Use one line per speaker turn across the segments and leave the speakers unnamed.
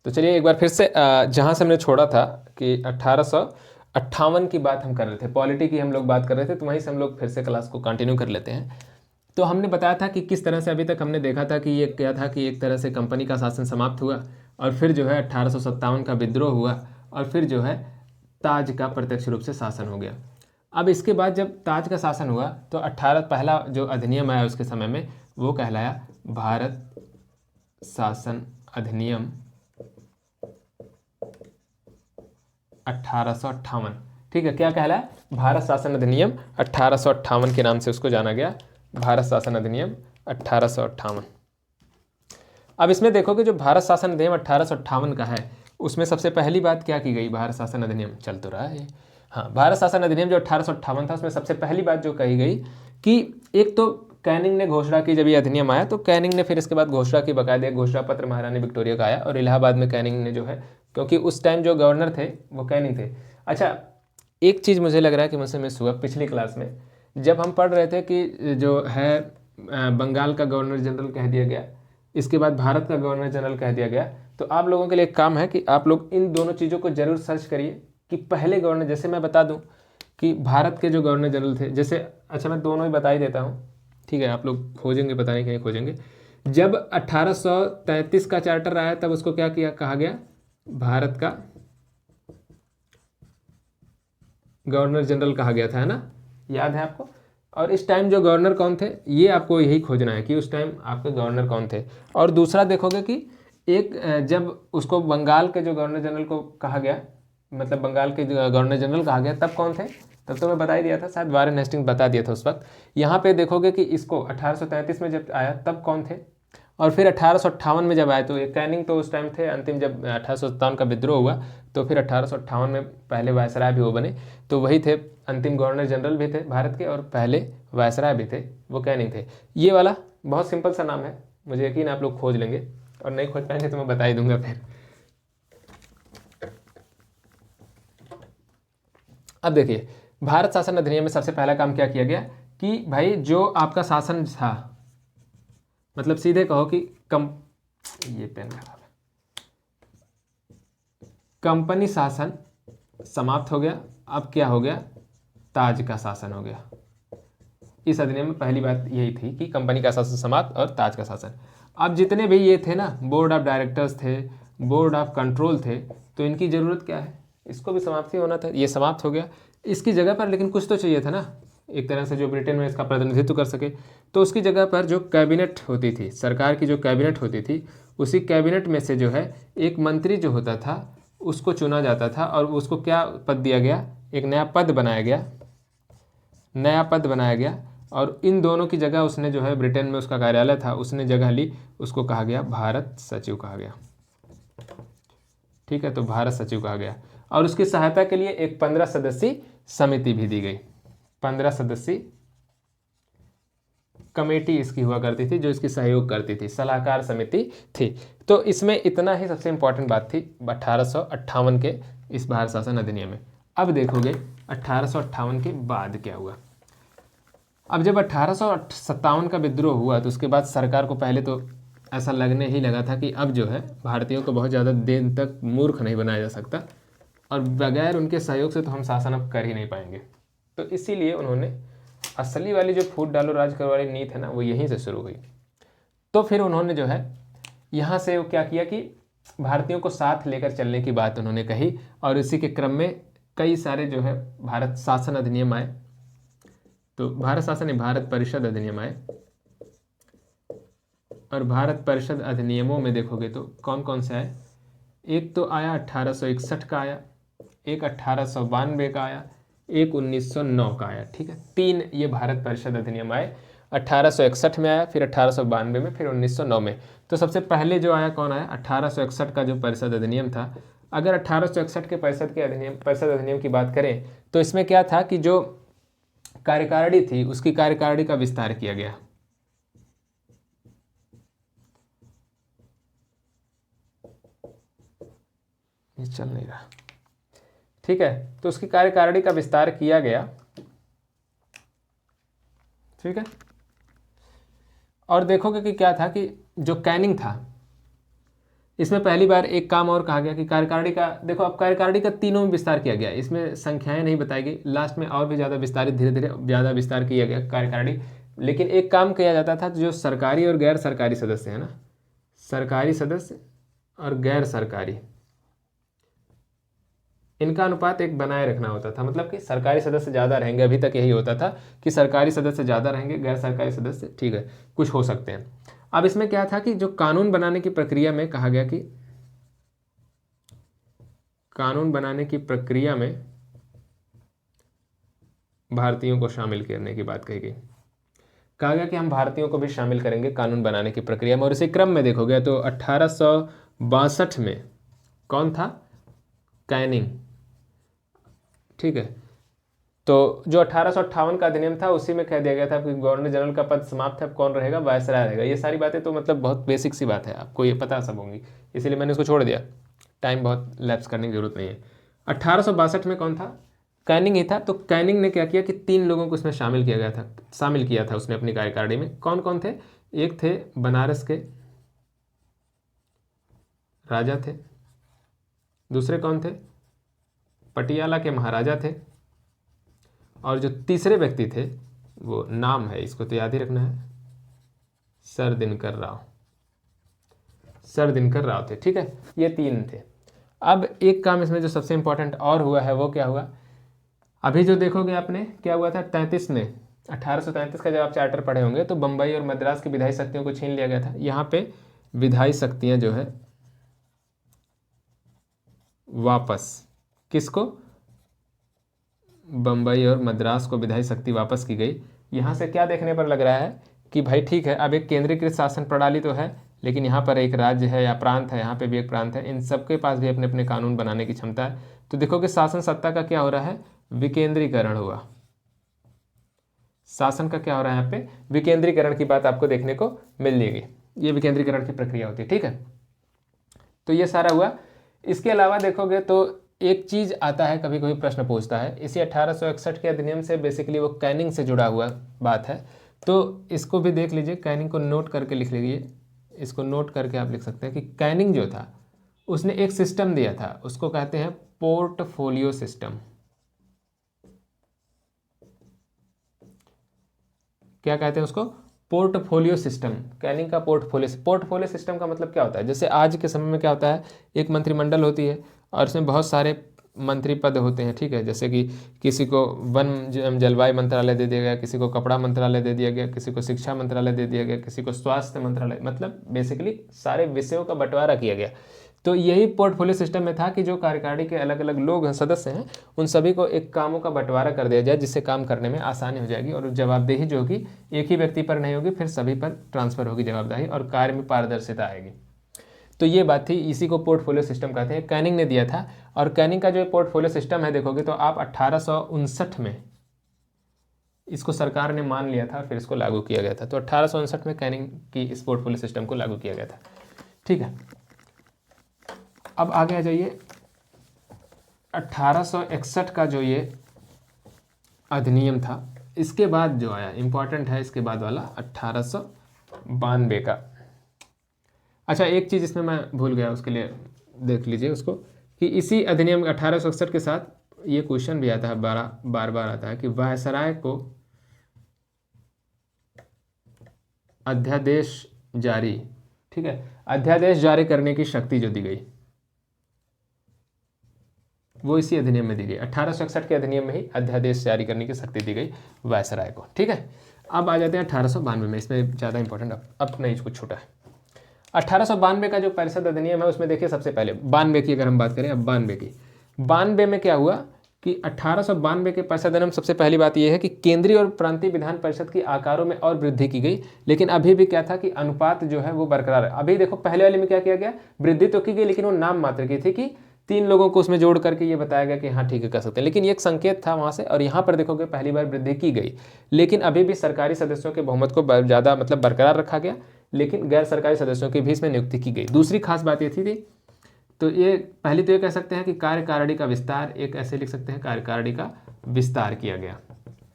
तो चलिए एक बार फिर से जहाँ से हमने छोड़ा था कि 1858 की बात हम कर रहे थे, पॉलिटी की हम लोग बात कर रहे थे, तो वहीं से हम लोग फिर से क्लास को कंटिन्यू कर लेते हैं। तो हमने बताया था कि किस तरह से अभी तक हमने देखा था कि ये क्या था कि एक तरह से कंपनी का शासन समाप्त हुआ और फिर जो है 1857 का विद्रोह हुआ और फिर जो है ताज का प्रत्यक्ष रूप से शासन हो गया। अब इसके बाद जब ताज का शासन हुआ तो 18 पहला जो अधिनियम आया उसके समय में वो कहलाया भारत शासन अधिनियम 1858। ठीक है, क्या कहलाया? भारत शासन अधिनियम 1858 के नाम से उसको जाना गया, भारत शासन अधिनियम 1858। अब इसमें देखो कि जो भारत शासन अधिनियम 1858 का है उसमें सबसे पहली बात क्या की गई, भारत शासन अधिनियम चल तो रहा है, हाँ, भारत शासन अधिनियम जो 1858 था उसमें सबसे पहली बात जो कही गई कि एक तो कैनिंग ने घोषणा की, जब ये अधिनियम आया तो कैनिंग ने फिर इसके बाद घोषणा की, बकायदा एक घोषणा पत्र महारानी विक्टोरिया का आया और इलाहाबाद में कैनिंग ने जो है, क्योंकि उस टाइम जो गवर्नर थे वो कैनिंग थे। अच्छा, एक चीज़ मुझे लग रहा है कि मुझसे मिस हुआ पिछली क्लास में, जब हम पढ़ रहे थे कि जो है बंगाल का गवर्नर जनरल कह दिया गया, इसके बाद भारत का गवर्नर जनरल कह दिया गया, तो आप लोगों के लिए एक काम है कि आप लोग इन दोनों चीज़ों को जरूर सर्च करिए कि पहले गवर्नर, जैसे मैं बता दूं कि भारत के जो गवर्नर जनरल थे, जैसे अच्छा मैं दोनों ही बता ही देता हूँ, ठीक है, आप लोग खोजेंगे, पता नहीं कहीं खोजेंगे। जब 1833 का चार्टर आया तब उसको क्या किया कहा गया, भारत का गवर्नर जनरल कहा गया था, है ना, याद है आपको? और इस टाइम जो गवर्नर कौन थे, ये आपको यही खोजना है कि उस टाइम आपके गवर्नर कौन थे। और दूसरा देखोगे कि एक जब उसको बंगाल के जो गवर्नर जनरल को कहा गया, मतलब बंगाल के गवर्नर जनरल कहा गया, तब कौन थे? तब तो मैं बता ही दिया था, शायद वारेन हेस्टिंग्स बता दिया था उस वक्त। यहाँ पे देखोगे कि इसको 1833 में जब आया तब कौन थे, और फिर 1858 में जब आए तो ये कैनिंग तो उस टाइम थे, अंतिम जब 1857 का विद्रोह हुआ तो फिर 1858 में पहले वायसराय भी वो बने, तो वही थे, अंतिम गवर्नर जनरल भी थे भारत के और पहले वायसराय भी थे, वो कैनिंग थे। ये वाला बहुत सिंपल सा नाम है, मुझे यकीन आप लोग खोज लेंगे, और नहीं खोज पाएंगे तो मैं बता ही दूंगा फिर। अब देखिए, भारत शासन अधिनियम में सबसे पहला काम क्या किया गया कि भाई जो आपका शासन था, मतलब सीधे कहो कि कम, ये पेन खराब है, कंपनी शासन समाप्त हो गया, अब क्या हो गया, ताज का शासन हो गया। इस अधिनियम में पहली बात यही थी कि कंपनी का शासन समाप्त और ताज का शासन। अब जितने भी ये थे ना, बोर्ड ऑफ डायरेक्टर्स थे, बोर्ड ऑफ कंट्रोल थे, तो इनकी ज़रूरत क्या है, इसको भी समाप्ति होना था, ये समाप्त हो गया। इसकी जगह पर लेकिन कुछ तो चाहिए था ना, एक तरह से जो ब्रिटेन में इसका प्रतिनिधित्व कर सके, तो उसकी जगह पर जो कैबिनेट होती थी, सरकार की जो कैबिनेट होती थी, उसी कैबिनेट में से जो है एक मंत्री जो होता था उसको चुना जाता था, और उसको क्या पद दिया गया, एक नया पद बनाया गया, नया पद बनाया गया, और इन दोनों की जगह उसने जो है, ब्रिटेन में उसका कार्यालय था, उसने जगह ली, उसको कहा गया भारत सचिव कहा गया। ठीक है, तो भारत सचिव कहा गया, और उसकी सहायता के लिए एक 15 सदस्यीय समिति भी दी गई, 15 सदस्यीय कमेटी इसकी हुआ करती थी जो इसकी सहयोग करती थी, सलाहकार समिति थी। तो इसमें इतना ही सबसे इंपॉर्टेंट बात थी 1858 के इस भारत शासन अधिनियम में। अब देखोगे 1858 के बाद क्या हुआ। अब जब 1857 का विद्रोह हुआ तो उसके बाद सरकार को पहले तो ऐसा लगने ही लगा था कि अब जो है भारतीयों को बहुत ज़्यादा देर तक मूर्ख नहीं बनाया जा सकता, और बगैर उनके सहयोग से तो हम शासन अब कर ही नहीं पाएंगे। तो इसीलिए उन्होंने असली वाली जो फूट डालो राज करो वाली नीति है ना, वो यहीं से शुरू हुई। तो फिर उन्होंने जो है यहाँ से वो क्या किया कि भारतीयों को साथ लेकर चलने की बात उन्होंने कही, और इसी के क्रम में कई सारे जो है भारत शासन अधिनियम आए। तो भारत शासन नहीं, भारत परिषद अधिनियम आए, और भारत परिषद अधिनियमों में देखोगे तो कौन कौन से आए, एक तो आया 1861 का आया, एक 1892 का आया, एक 1909 का आया। ठीक है, तीन ये भारत परिषद अधिनियम आए, 1861 में आया, फिर 1892 में, फिर 1909 में। तो सबसे पहले जो आया कौन आया, 1861 का जो परिषद अधिनियम था। अगर 1861 के परिषद अधिनियम की बात करें तो इसमें क्या था कि जो कार्यकारिणी थी उसकी कार्यकारिणी का विस्तार किया गया। ये चल नहीं रहा, ठीक है, तो उसकी कार्यकारिणी का विस्तार किया गया। ठीक है, और देखोगे कि क्या था कि जो कैनिंग था, इसमें पहली बार एक काम और कहा गया कि कार्यकारिणी का, देखो अब कार्यकारिणी का तीनों में विस्तार किया गया, इसमें संख्याएं नहीं बताई गई, लास्ट में और भी ज़्यादा विस्तारित, धीरे धीरे ज़्यादा विस्तार किया गया कार्यकारिणी। लेकिन एक काम किया जाता था, जो सरकारी और गैर सरकारी सदस्य है ना, सरकारी सदस्य और गैर सरकारी, इनका अनुपात एक बनाए रखना होता था। मतलब कि सरकारी सदस्य ज़्यादा रहेंगे, अभी तक यही होता था कि सरकारी सदस्य ज़्यादा रहेंगे, गैर सरकारी सदस्य ठीक है कुछ हो सकते हैं। अब इसमें क्या था कि जो कानून बनाने की प्रक्रिया में कहा गया कि कानून बनाने की प्रक्रिया में भारतीयोों को शामिल करने की बात कही गई। कहा गया कि हम भारतीयों को भी शामिल करेंगे कानून बनाने की प्रक्रिया में। और इसी क्रम में देखोगे तो 1862 में कौन था, कैनिंग, ठीक है। तो जो 1858 का अधिनियम था उसी में कह दिया गया था कि गवर्नर जनरल का पद समाप्त है, अब कौन रहेगा, वायसराय रहेगा। ये सारी बातें तो मतलब बहुत बेसिक सी बात है, आपको ये पता सब होंगी, इसीलिए मैंने इसको छोड़ दिया, टाइम बहुत लैप्स करने की जरूरत नहीं है। 1862 में कौन था, कैनिंग ही था। तो कैनिंग ने क्या किया कि 3 लोगों को इसमें शामिल किया था उसने अपनी कार्यकारिणी में। कौन कौन थे, एक थे बनारस के राजा थे, दूसरे कौन थे, पटियाला के महाराजा थे, और जो तीसरे व्यक्ति थे वो नाम है, इसको तो याद ही रखना है, सर दिनकर राव थे, ठीक है। ये 3 थे। अब एक काम इसमें जो सबसे इंपॉर्टेंट और हुआ है वो क्या हुआ, अभी जो देखोगे आपने क्या हुआ था 33 में, 1833 का जब आप चार्टर पढ़े होंगे तो बंबई और मद्रास की विधायी शक्तियों को छीन लिया गया था। यहाँ पे विधायी शक्तियाँ जो है वापस, किसको, बंबई और मद्रास को विधायी शक्ति वापस की गई। यहाँ से क्या देखने पर लग रहा है कि भाई ठीक है, अब एक केंद्रीकृत शासन प्रणाली तो है, लेकिन यहाँ पर एक राज्य है या प्रांत है, यहाँ पे भी एक प्रांत है, इन सबके पास भी अपने अपने कानून बनाने की क्षमता है। तो देखो कि शासन सत्ता का क्या हो रहा है, विकेंद्रीकरण हुआ। शासन का क्या हो रहा है यहाँ पे, विकेंद्रीकरण की बात आपको देखने को मिल जाएगी। ये विकेंद्रीकरण की प्रक्रिया होती है, ठीक है। तो ये सारा हुआ। इसके अलावा देखोगे तो एक चीज़ आता है, कभी कभी प्रश्न पूछता है, इसी 1861 के अधिनियम से बेसिकली वो कैनिंग से जुड़ा हुआ बात है, तो इसको भी देख लीजिए, कैनिंग को नोट करके लिख लीजिए, इसको नोट करके आप लिख सकते हैं कि कैनिंग जो था उसने एक सिस्टम दिया था, उसको कहते हैं पोर्टफोलियो सिस्टम। क्या कहते हैं उसको, पोर्टफोलियो सिस्टम। कैनिंग का पोर्टफोलियो सिस्टम का मतलब क्या होता है, जैसे आज के समय में क्या होता है, एक मंत्रिमंडल होती है और इसमें बहुत सारे मंत्री पद होते हैं, ठीक है। जैसे कि किसी को वन जलवायु मंत्रालय दे दिया गया, किसी को कपड़ा मंत्रालय दे दिया गया, किसी को शिक्षा मंत्रालय दे दिया गया, किसी को स्वास्थ्य मंत्रालय, मतलब बेसिकली सारे विषयों का बंटवारा किया गया। तो यही पोर्टफोलियो सिस्टम में था कि जो कार्यकारिणी के अलग अलग लोग हैं, सदस्य हैं, उन सभी को एक कामों का बंटवारा कर दिया जाए, जिससे काम करने में आसानी हो जाएगी और जवाबदेही जो होगी एक ही व्यक्ति पर नहीं होगी, फिर सभी पर ट्रांसफर होगी जवाबदेही और कार्य में पारदर्शिता आएगी। तो ये बात थी, इसी को पोर्टफोलियो सिस्टम कहते हैं, कैनिंग ने दिया था। और कैनिंग का जो पोर्टफोलियो सिस्टम है देखोगे तो आप 1859 में इसको सरकार ने मान लिया था, फिर इसको लागू किया गया था। तो 1859 में कैनिंग की इस पोर्टफोलियो सिस्टम को लागू किया गया था, ठीक है। अब आगे आ जाइए, 1861 का जो ये अधिनियम था, इसके बाद जो आया इंपॉर्टेंट है, इसके बाद वाला 1892 का। अच्छा, एक चीज़ इसमें मैं भूल गया, उसके लिए देख लीजिए उसको, कि इसी अधिनियम 1861 के साथ ये क्वेश्चन भी आता है, बार बार आता है कि वायसराय को अध्यादेश जारी, ठीक है, अध्यादेश जारी करने की शक्ति जो दी गई वो इसी अधिनियम में दी गई। 1861 के अधिनियम में ही अध्यादेश जारी करने की शक्ति दी गई वायसराय को, ठीक है। अब आ जाते हैं 1892 में, इसमें ज़्यादा इंपॉर्टेंट अब नहीं कुछ छूटा है। 1892 का जो परिषद अधिनियम है उसमें देखिए, सबसे पहले 92 की अगर हम बात करें, अब 92 की, 92 में क्या हुआ कि 1892 के परिषद अधिनियम, सबसे पहली बात यह है कि केंद्रीय और प्रांतीय विधान परिषद की आकारों में और वृद्धि की गई, लेकिन अभी भी क्या था कि अनुपात जो है वो बरकरार है। अभी देखो पहले वाले में क्या किया गया, वृद्धि तो की गई लेकिन वो नाम मात्र की थी, कि 3 लोगों को उसमें जोड़ करके ये बताया गया कि हाँ ठीक है कर सकते हैं, लेकिन ये एक संकेत था वहाँ से। और यहाँ पर देखोगे पहली बार वृद्धि की गई, लेकिन अभी भी सरकारी सदस्यों के बहुमत को ज़्यादा मतलब बरकरार रखा गया, लेकिन गैर सरकारी सदस्यों की भी इसमें नियुक्ति की गई। दूसरी खास बात ये थी, तो ये पहली तो ये कह सकते हैं कि कार्यकारिणी का विस्तार, एक ऐसे लिख सकते हैं कार्यकारिणी का विस्तार किया गया,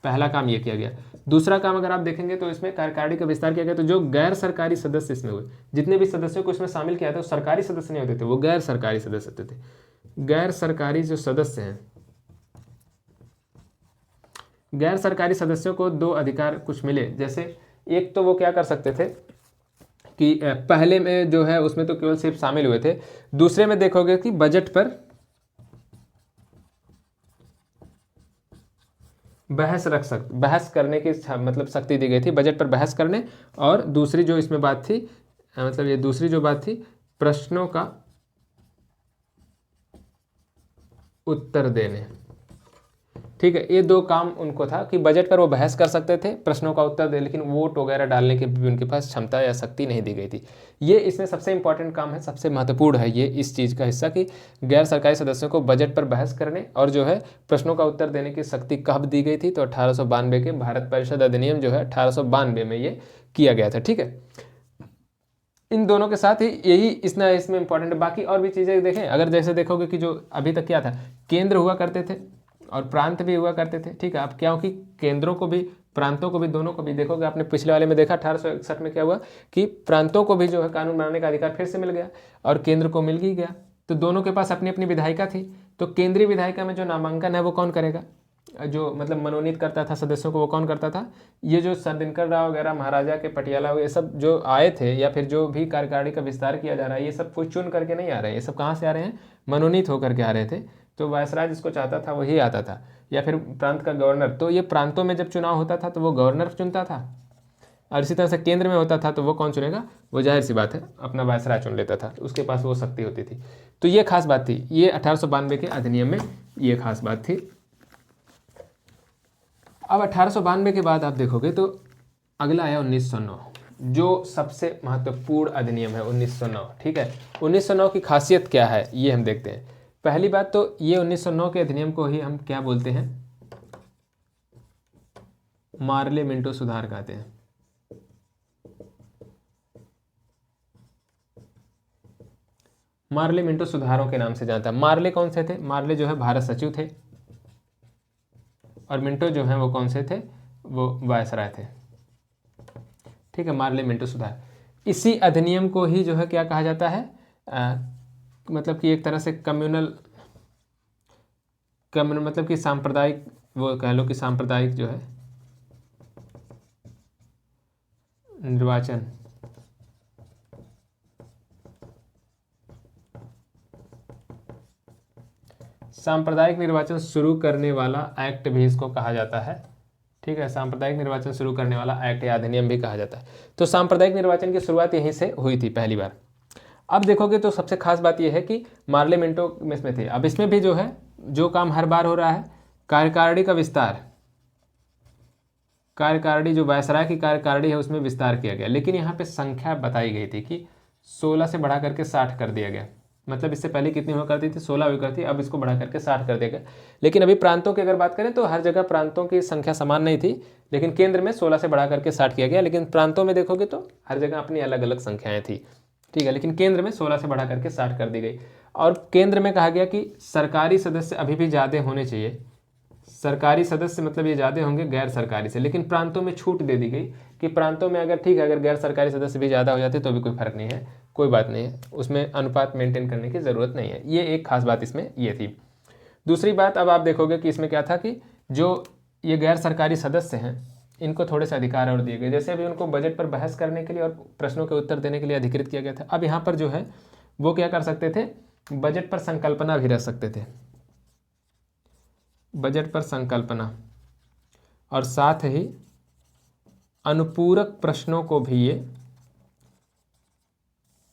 पहला काम ये किया गया। दूसरा काम अगर आप देखेंगे तो इसमें कार्यकारिणी का विस्तार किया गया, तो जो गैर सरकारी सदस्य इसमें हुए, जितने भी सदस्यों को इसमें शामिल किया था वो सरकारी सदस्य नहीं होते थे, वो गैर सरकारी सदस्य होते थे। गैर सरकारी जो सदस्य हैं, गैर सरकारी सदस्यों को दो अधिकार कुछ मिले। जैसे एक तो वो क्या कर सकते थे कि पहले में जो है उसमें तो केवल सिर्फ शामिल हुए थे, दूसरे में देखोगे कि बजट पर बहस करने की मतलब शक्ति दी गई थी, बजट पर बहस करने। और दूसरी जो इसमें बात थी, मतलब ये दूसरी जो बात थी, प्रश्नों का उत्तर देने। ठीक है, ये दो काम उनको था कि बजट पर वो बहस कर सकते थे, प्रश्नों का उत्तर दे, लेकिन वोट वगैरह डालने की भी उनके पास क्षमता या शक्ति नहीं दी गई थी। ये इसमें सबसे इंपॉर्टेंट काम है, सबसे महत्वपूर्ण है ये इस चीज़ का हिस्सा कि गैर सरकारी सदस्यों को बजट पर बहस करने और जो है प्रश्नों का उत्तर देने की शक्ति कब दी गई थी, तो 1892 के भारत परिषद अधिनियम जो है 1892 में ये किया गया था। ठीक है, इन दोनों के साथ ही यही इसमें इंपॉर्टेंट है। बाकी और भी चीज़ें देखें, अगर जैसे देखोगे कि जो अभी तक क्या था, केंद्र हुआ करते थे और प्रांत भी हुआ करते थे। ठीक है, अब क्योंकि केंद्रों को भी प्रांतों को भी दोनों को भी देखोगे, आपने पिछले वाले में देखा 1861 में क्या हुआ कि प्रांतों को भी जो है कानून बनाने का अधिकार फिर से मिल गया और केंद्र को मिल ही गया। तो दोनों के पास अपनी अपनी विधायिका थी, तो केंद्रीय विधायिका में जो नामांकन है वो कौन करेगा, जो मतलब मनोनीत करता था सदस्यों को, वो कौन करता था, ये जो सर दिनकर राव वगैरह, महाराजा के पटियाला, ये सब जो आए थे, या फिर जो भी कार्यकारिणी का विस्तार किया जा रहा है, ये सब कोई चुन करके नहीं आ रहे हैं, ये सब कहाँ से आ रहे हैं, मनोनीत होकर के आ रहे थे। तो वायसराय जिसको चाहता था वही आता था, या फिर प्रांत का गवर्नर। तो ये प्रांतों में जब चुनाव होता था तो वो गवर्नर चुनता था, और इसी तरह से केंद्र में होता था तो वो कौन चुनेगा, वो जाहिर सी बात है अपना वायसराय चुन लेता था, उसके पास वो शक्ति होती थी। तो ये खास बात थी, ये 1892 के अधिनियम में ये खास बात थी। अब 1892 के बाद आप देखोगे तो अगला आया 1909, जो सबसे महत्वपूर्ण अधिनियम है 1909। ठीक है, 1909 की खासियत क्या है ये हम देखते हैं। पहली बात तो ये 1909 के अधिनियम को ही हम क्या बोलते हैं, मार्ले मिंटो सुधार कहते हैं। मार्ले मिंटो सुधारों के नाम से जानता है। मार्ले कौन से थे, मार्ले जो है भारत सचिव थे, और मिंटो जो है वो कौन से थे, वो वायसराय थे। ठीक है, मार्ले मिंटो सुधार, इसी अधिनियम को ही जो है क्या कहा जाता है, मतलब कि एक तरह से कम्युनल मतलब कि सांप्रदायिक, वो कह लो कि सांप्रदायिक जो है निर्वाचन, सांप्रदायिक निर्वाचन शुरू करने वाला एक्ट भी इसको कहा जाता है। ठीक है, सांप्रदायिक निर्वाचन शुरू करने वाला एक्ट या अधिनियम भी कहा जाता है। तो सांप्रदायिक निर्वाचन की शुरुआत यहीं से हुई थी पहली बार। अब देखोगे तो सबसे खास बात यह है कि मार्ले मिंटो में इसमें थे। अब इसमें भी जो है जो काम हर बार हो रहा है, कार्यकारिणी का विस्तार, कार्यकारिणी जो वायसराय की कार्यकारिणी है उसमें विस्तार किया गया, लेकिन यहाँ पे संख्या बताई गई थी कि 16 से बढ़ा करके 60 कर दिया गया। मतलब इससे पहले कितनी हुआ करती थी, 16 हुआ करती, अब इसको बढ़ा करके 60 कर दिया गया। लेकिन अभी प्रांतों की अगर बात करें तो हर जगह प्रांतों की संख्या समान नहीं थी, लेकिन केंद्र में 16 से बढ़ा करके 60 किया गया। लेकिन प्रांतों में देखोगे तो हर जगह अपनी अलग अलग संख्याएं थी। ठीक है, लेकिन केंद्र में 16 से बढ़ा करके 60 कर दी गई। और केंद्र में कहा गया कि सरकारी सदस्य अभी भी ज़्यादा होने चाहिए, सरकारी सदस्य मतलब ये ज़्यादा होंगे गैर सरकारी से, लेकिन प्रांतों में छूट दे दी गई कि प्रांतों में अगर ठीक है अगर गैर सरकारी सदस्य भी ज़्यादा हो जाते तो भी कोई फर्क नहीं है, कोई बात नहीं है, उसमें अनुपात मेंटेन करने की ज़रूरत नहीं है। ये एक खास बात इसमें ये थी। दूसरी बात अब आप देखोगे कि इसमें क्या था कि जो ये गैर सरकारी सदस्य हैं इनको थोड़े से अधिकार और दिए गए। जैसे अभी उनको बजट पर बहस करने के लिए और प्रश्नों के उत्तर देने के लिए अधिकृत किया गया था, अब यहाँ पर जो है वो क्या कर सकते थे, बजट पर संकल्पना भी रख सकते थे, बजट पर संकल्पना, और साथ ही अनुपूरक प्रश्नों को भी ये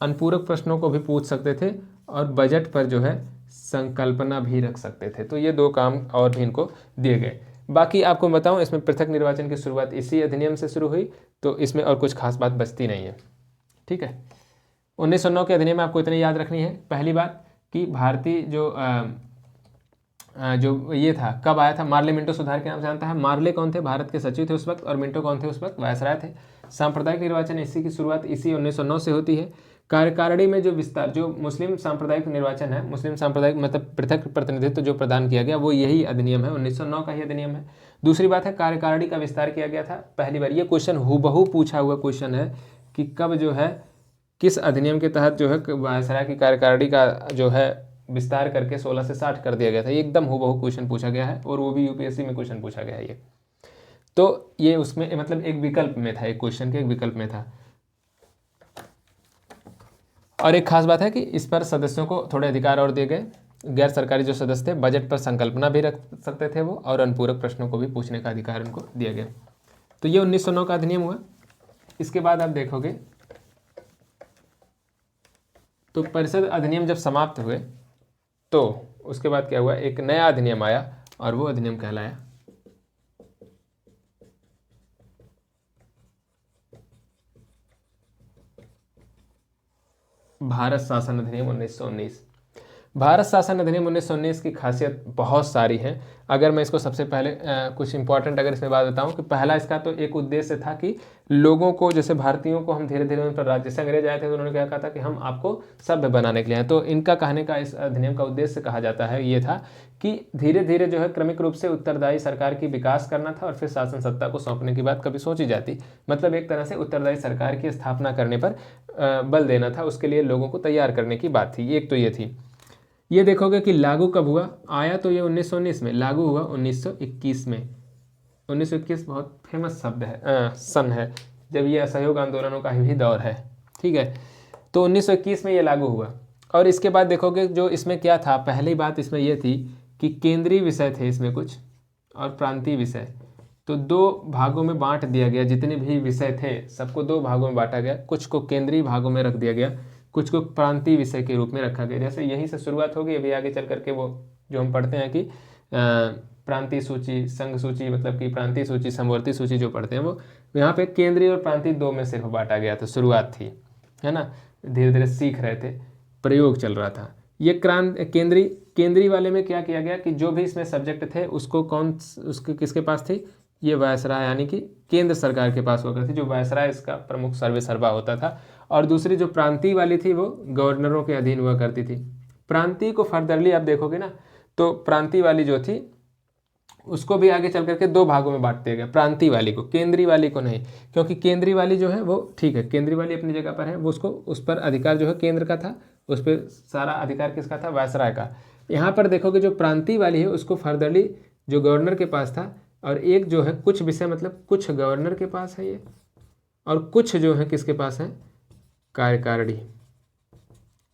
अनुपूरक प्रश्नों को भी पूछ सकते थे और बजट पर जो है संकल्पना भी रख सकते थे। तो ये दो काम और भी इनको दिए गए। बाकी आपको बताऊं इसमें पृथक निर्वाचन की शुरुआत इसी अधिनियम से शुरू हुई, तो इसमें और कुछ खास बात बचती नहीं है। ठीक है, 1909 के अधिनियम में आपको इतनी याद रखनी है। पहली बात कि भारतीय जो ये था कब आया था, मार्ले मिंटो सुधार के नाम से जानता है। मार्ले कौन थे, भारत के सचिव थे उस वक्त, और मिंटो कौन थे उस वक्त, वायसराय थे। सांप्रदायिक निर्वाचन इसी की शुरुआत इसी 1909 से होती है। कार्यकारिणी में जो विस्तार, जो मुस्लिम सांप्रदायिक निर्वाचन है, मुस्लिम सांप्रदायिक मतलब पृथक प्रतिनिधित्व जो प्रदान किया गया वो यही अधिनियम है, 1909 का ही अधिनियम है। दूसरी बात है कार्यकारिणी का विस्तार किया गया था पहली बार। ये क्वेश्चन हूबहू पूछा हुआ क्वेश्चन है कि कब जो है किस अधिनियम के तहत जो है वायसराय की कार्यकारिणी का जो है विस्तार करके 16 से 60 कर दिया गया था। ये एकदम हूबहू क्वेश्चन पूछा गया है और वो भी यूपीएससी में क्वेश्चन पूछा गया है ये। तो ये उसमें मतलब एक विकल्प में था, एक क्वेश्चन के एक विकल्प में था। और एक खास बात है कि इस पर सदस्यों को थोड़े अधिकार और दिए गए। गैर सरकारी जो सदस्य थे बजट पर संकल्पना भी रख सकते थे वो, और अनुपूरक प्रश्नों को भी पूछने का अधिकार उनको दिया गया। तो ये 1909 का अधिनियम हुआ। इसके बाद आप देखोगे तो परिषद अधिनियम जब समाप्त हुए तो उसके बाद क्या हुआ, एक नया अधिनियम आया और वो अधिनियम कहलाया भारत शासन अधिनियम 1919। भारत शासन अधिनियम 1919 की खासियत बहुत सारी है। अगर मैं इसको सबसे पहले कुछ इंपॉर्टेंट अगर इसमें बात बताऊं कि पहला इसका तो एक उद्देश्य था कि लोगों को, जैसे भारतीयों को हम धीरे धीरे उन पर राज्य से अंग्रेज आए थे तो उन्होंने क्या कहा था कि हम आपको सभ्य बनाने के लिए हैं। तो इनका कहने का इस अधिनियम का उद्देश्य कहा जाता है ये था कि धीरे धीरे जो है क्रमिक रूप से उत्तरदायी सरकार की विकास करना था और फिर शासन सत्ता को सौंपने की बात कभी सोची जाती। मतलब एक तरह से उत्तरदायी सरकार की स्थापना करने पर बल देना था, उसके लिए लोगों को तैयार करने की बात थी। एक तो ये थी। ये देखोगे कि लागू कब हुआ, आया तो ये 1919 में, लागू हुआ 1921 में। 1921 बहुत फेमस शब्द है, सन है जब ये असहयोग आंदोलनों का भी दौर है, ठीक है। तो 1921 में ये लागू हुआ। और इसके बाद देखोगे जो इसमें क्या था, पहली बात इसमें यह थी कि केंद्रीय विषय थे इसमें कुछ और प्रांतीय विषय, तो दो भागों में बांट दिया गया। जितने भी विषय थे सबको दो भागों में बांटा गया, कुछ को केंद्रीय भागों में रख दिया गया, कुछ को प्रांतीय विषय के रूप में रखा गया। जैसे यहीं से शुरुआत होगी, अभी आगे चल करके वो जो हम पढ़ते हैं कि प्रांतीय सूची, संघ सूची, मतलब कि प्रांतीय सूची, समवर्ती सूची जो पढ़ते हैं वो यहाँ पे केंद्रीय और प्रांतीय दो में सिर्फ बांटा गया था, शुरुआत थी, है ना। धीरे धीरे सीख रहे थे, प्रयोग चल रहा था। ये केंद्रीय वाले में क्या किया गया कि जो भी इसमें सब्जेक्ट थे उसको उसके किसके पास थी, ये वायसराय यानी कि केंद्र सरकार के पास हुआ करती थी, जो वायसराय इसका प्रमुख सर्वेसर्वा होता था। और दूसरी जो प्रांतीय वाली थी वो गवर्नरों के अधीन हुआ करती थी। प्रांतीय को फर्दरली आप देखोगे ना तो प्रांतीय वाली जो थी उसको भी आगे चल करके दो भागों में बांट दिया गया, प्रांतीय वाली को, केंद्रीय वाली को नहीं। क्योंकि केंद्रीय वाली जो है वो ठीक है, केंद्रीय वाली अपनी जगह पर है, वो उसको उस पर अधिकार जो है केंद्र का था, उस पर सारा अधिकार किसका था, वायसराय का। यहाँ पर देखोगे जो प्रांतीय वाली है उसको फर्दरली जो गवर्नर के पास था, और एक जो है कुछ विषय मतलब कुछ गवर्नर के पास है ये, और कुछ जो है किसके पास है, कार्यकारिणी।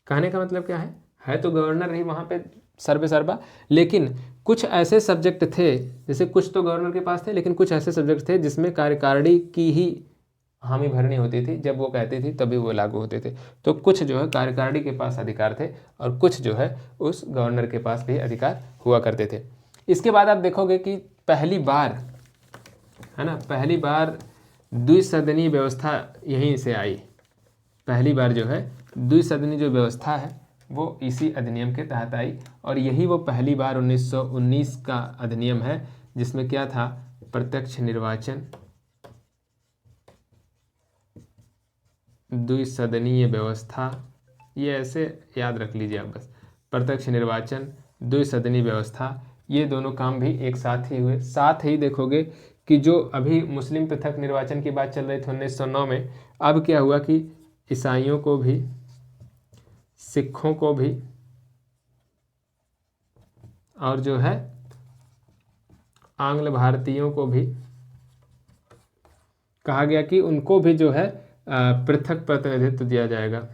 कहने का मतलब क्या है तो गवर्नर ही वहाँ पे सर्वेसर्वा, लेकिन कुछ ऐसे सब्जेक्ट थे, जैसे कुछ तो गवर्नर के पास थे लेकिन कुछ ऐसे सब्जेक्ट थे जिसमें कार्यकारिणी की ही हामी भरनी होती थी, जब वो कहती थी तभी वो लागू होते थे। तो कुछ जो है कार्यकारिणी के पास अधिकार थे और कुछ जो है उस गवर्नर के पास भी अधिकार हुआ करते थे। इसके बाद आप देखोगे कि पहली बार, है ना, पहली बार द्विसदनीय व्यवस्था यहीं से आई। पहली बार जो है द्विसदनीय जो व्यवस्था है वो इसी अधिनियम के तहत आई, और यही वो पहली बार 1919 का अधिनियम है जिसमें क्या था, प्रत्यक्ष निर्वाचन, द्विसदनीय व्यवस्था, ये ऐसे याद रख लीजिए आप बस, प्रत्यक्ष निर्वाचन, द्विसदनीय व्यवस्था, ये दोनों काम भी एक साथ ही हुए। साथ ही देखोगे कि जो अभी मुस्लिम पृथक निर्वाचन की बात चल रही थी 1909 में, अब क्या हुआ कि ईसाइयों को भी, सिखों को भी, और जो है आंग्ल भारतीयों को भी कहा गया कि उनको भी जो है पृथक प्रतिनिधित्व दिया जाएगा,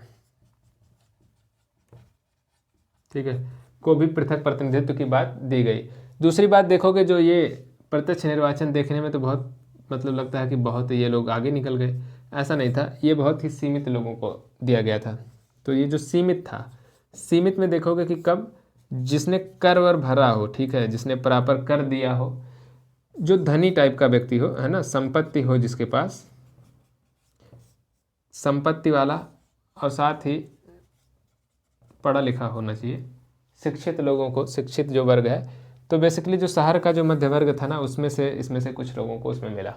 ठीक है, को भी पृथक प्रतिनिधित्व की बात दी गई। दूसरी बात देखोगे जो ये प्रत्यक्ष निर्वाचन देखने में तो बहुत मतलब लगता है कि बहुत ये लोग आगे निकल गए, ऐसा नहीं था, ये बहुत ही सीमित लोगों को दिया गया था। तो ये जो सीमित था, सीमित में देखोगे कि कब, जिसने कर वर भरा हो, ठीक है, जिसने प्रॉपर कर दिया हो, जो धनी टाइप का व्यक्ति हो, है ना, संपत्ति हो जिसके पास, संपत्ति वाला, और साथ ही पढ़ा लिखा होना चाहिए, शिक्षित लोगों को, शिक्षित जो वर्ग है, तो बेसिकली जो शहर का जो मध्य वर्ग था ना उसमें से, इसमें से कुछ लोगों को उसमें मिला,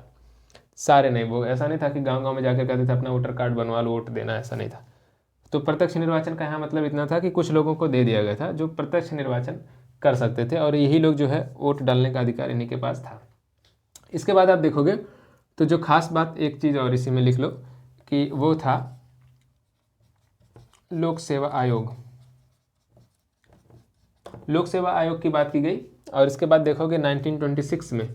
सारे नहीं। वो ऐसा नहीं था कि गांव गांव में जाकर कहते थे अपना वोटर कार्ड बनवा लो, वोट देना, ऐसा नहीं था। तो प्रत्यक्ष निर्वाचन का यहाँ मतलब इतना था कि कुछ लोगों को दे दिया गया था जो प्रत्यक्ष निर्वाचन कर सकते थे, और यही लोग जो है वोट डालने का अधिकार इन्हीं के पास था। इसके बाद आप देखोगे तो जो खास बात, एक चीज़ और इसी में लिख लो कि वो था लोक सेवा आयोग। लोक सेवा आयोग की बात की गई और इसके बाद देखोगे 1926 में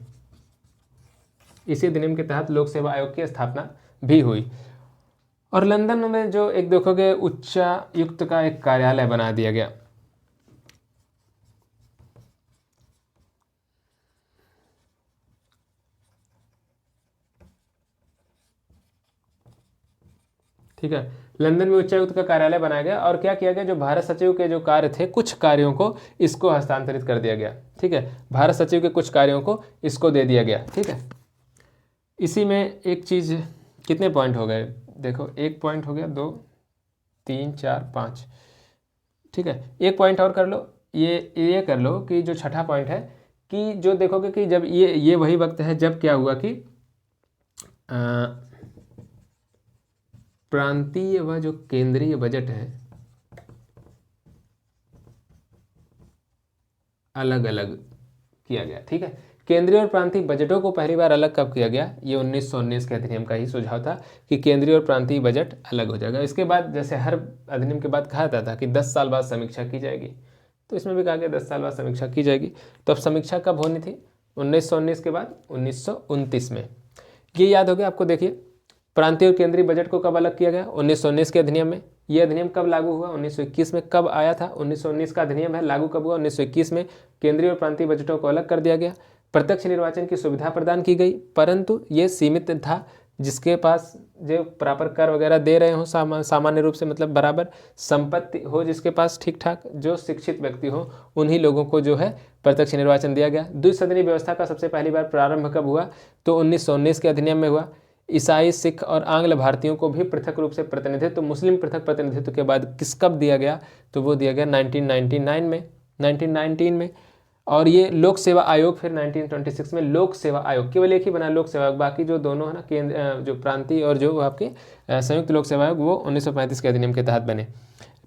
इसी अधिनियम के तहत लोक सेवा आयोग की स्थापना भी हुई। और लंदन में जो एक देखोगे उच्चायुक्त का एक कार्यालय बना दिया गया। ठीक है, लंदन में उच्चायुक्त का कार्यालय बनाया गया और क्या किया गया, जो भारत सचिव के जो कार्य थे कुछ कार्यों को इसको हस्तांतरित कर दिया गया। ठीक है, भारत सचिव के कुछ कार्यों को इसको दे दिया गया। ठीक है, इसी में एक चीज़, कितने पॉइंट हो गए देखो, 1 पॉइंट हो गया, 2 3 4 5। ठीक है, एक पॉइंट और कर लो, ये कर लो कि जो छठा पॉइंट है कि जो देखोगे कि जब ये वही वक्त है जब क्या हुआ कि प्रांतीय व जो केंद्रीय बजट है अलग अलग किया गया। ठीक है, केंद्रीय और प्रांतीय बजटों को पहली बार अलग कब किया गया, ये 1919 के अधिनियम का ही सुझाव था कि केंद्रीय और प्रांतीय बजट अलग हो जाएगा। इसके बाद जैसे हर अधिनियम के बाद कहा जाता था कि 10 साल बाद समीक्षा की जाएगी, तो इसमें भी कहा गया 10 साल बाद समीक्षा की जाएगी। तो अब समीक्षा कब होनी थी, 1919 के बाद 1929 में। ये याद हो गया आपको। देखिए, प्रांतीय और केंद्रीय बजट को कब अलग किया गया, 1919 के अधिनियम में। ये अधिनियम कब लागू हुआ, 1921 में। कब आया था, 1919 का अधिनियम है, लागू कब हुआ, 1921 में। केंद्रीय और प्रांतीय बजटों को अलग कर दिया गया। प्रत्यक्ष निर्वाचन की सुविधा प्रदान की गई, परंतु ये सीमित था, जिसके पास जो प्रॉपर कर वगैरह दे रहे हो सामान्य रूप से, मतलब बराबर संपत्ति हो जिसके पास ठीक ठाक, जो शिक्षित व्यक्ति हो, उन्हीं लोगों को जो है प्रत्यक्ष निर्वाचन दिया गया। द्विसदनीय व्यवस्था का सबसे पहली बार प्रारंभ कब हुआ, तो 1919 के अधिनियम में हुआ। ईसाई, सिख और आंग्ल भारतीयों को भी पृथक रूप से प्रतिनिधित्व, तो मुस्लिम पृथक प्रतिनिधित्व के बाद किस कब दिया गया, तो वो दिया गया 1919 में। और ये लोक सेवा आयोग फिर 1926 में लोक सेवा आयोग, केवल एक ही बना लोक सेवा आयोग, बाकी जो दोनों है ना, केंद्र जो प्रांतीय और जो आपके संयुक्त लोक सेवा आयोग, वो 1935 के अधिनियम के तहत बने।